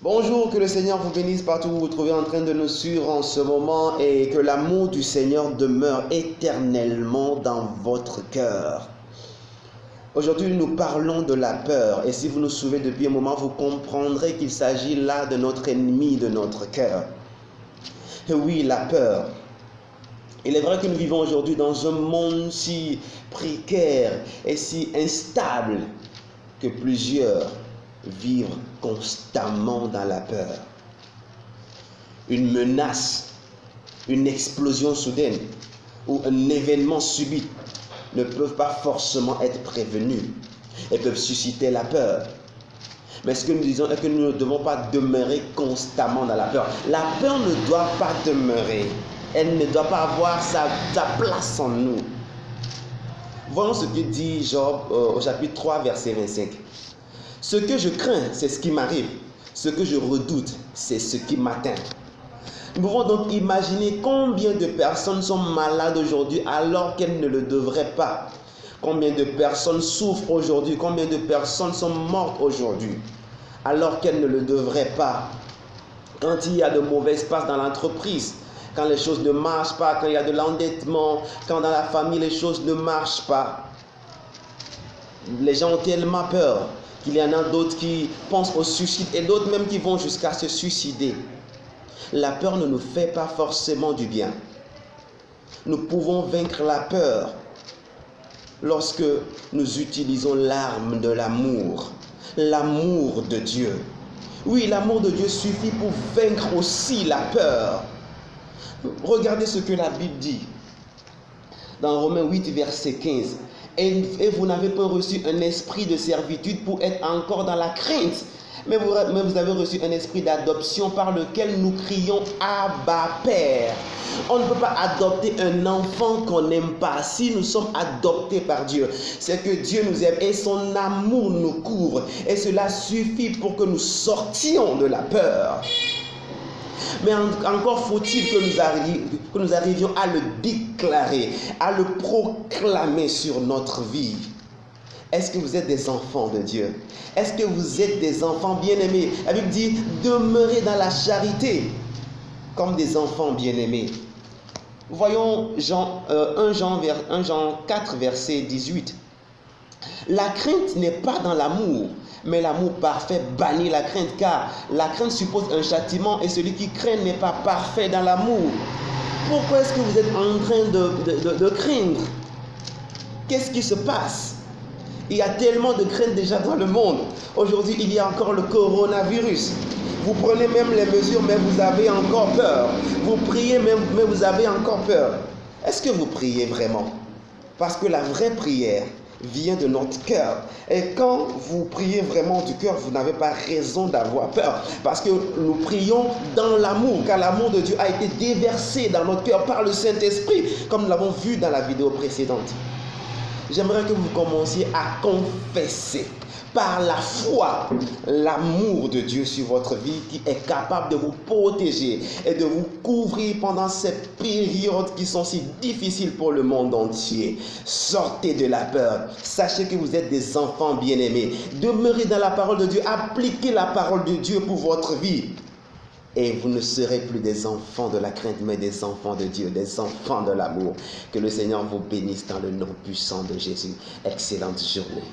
Bonjour, que le Seigneur vous bénisse partout où vous vous trouvez en train de nous suivre en ce moment et que l'amour du Seigneur demeure éternellement dans votre cœur. Aujourd'hui, nous parlons de la peur et si vous nous suivez depuis un moment, vous comprendrez qu'il s'agit là de notre ennemi, de notre cœur. Et oui, la peur. Il est vrai que nous vivons aujourd'hui dans un monde si précaire et si instable que plusieurs vivent constamment dans la peur. Une menace, une explosion soudaine ou un événement subit ne peuvent pas forcément être prévenus et peuvent susciter la peur. Mais ce que nous disons est que nous ne devons pas demeurer constamment dans la peur. La peur ne doit pas demeurer. Elle ne doit pas avoir sa place en nous. Voyons ce que dit Job au chapitre 3, verset 25. Ce que je crains, c'est ce qui m'arrive. Ce que je redoute, c'est ce qui m'atteint. Nous pouvons donc imaginer combien de personnes sont malades aujourd'hui alors qu'elles ne le devraient pas. Combien de personnes souffrent aujourd'hui, combien de personnes sont mortes aujourd'hui alors qu'elles ne le devraient pas. Quand il y a de mauvaises passes dans l'entreprise, quand les choses ne marchent pas, quand il y a de l'endettement, quand dans la famille les choses ne marchent pas. Les gens ont tellement peur qu'il y en a d'autres qui pensent au suicide et d'autres même qui vont jusqu'à se suicider. La peur ne nous fait pas forcément du bien. Nous pouvons vaincre la peur lorsque nous utilisons l'arme de l'amour de Dieu. Oui, l'amour de Dieu suffit pour vaincre aussi la peur. Regardez ce que la Bible dit dans Romains 8, verset 15. Et vous n'avez pas reçu un esprit de servitude pour être encore dans la crainte, mais vous avez reçu un esprit d'adoption par lequel nous crions Abba Père. On ne peut pas adopter un enfant qu'on n'aime pas. Si nous sommes adoptés par Dieu, c'est que Dieu nous aime et son amour nous couvre. Et cela suffit pour que nous sortions de la peur. Mais encore faut-il que nous arrivions à le déclarer, à le proclamer sur notre vie. Est-ce que vous êtes des enfants de Dieu? Est-ce que vous êtes des enfants bien-aimés? La Bible dit, demeurez dans la charité comme des enfants bien-aimés. Voyons 1 Jean 4, verset 18. La crainte n'est pas dans l'amour, mais l'amour parfait bannit la crainte, car la crainte suppose un châtiment et celui qui craint n'est pas parfait dans l'amour. Pourquoi est-ce que vous êtes en train de craindre? Qu'est-ce qui se passe? Il y a tellement de crainte déjà dans le monde. Aujourd'hui, il y a encore le coronavirus. Vous prenez même les mesures, mais vous avez encore peur. Vous priez, mais vous avez encore peur. Est-ce que vous priez vraiment? Parce que la vraie prière vient de notre cœur. Et quand vous priez vraiment du cœur, vous n'avez pas raison d'avoir peur. Parce que nous prions dans l'amour, car l'amour de Dieu a été déversé dans notre cœur par le Saint-Esprit, comme nous l'avons vu dans la vidéo précédente. J'aimerais que vous commenciez à confesser par la foi l'amour de Dieu sur votre vie qui est capable de vous protéger et de vous couvrir pendant ces périodes qui sont si difficiles pour le monde entier. Sortez de la peur. Sachez que vous êtes des enfants bien-aimés. Demeurez dans la parole de Dieu. Appliquez la parole de Dieu pour votre vie. Et vous ne serez plus des enfants de la crainte, mais des enfants de Dieu, des enfants de l'amour. Que le Seigneur vous bénisse dans le nom puissant de Jésus. Excellente journée.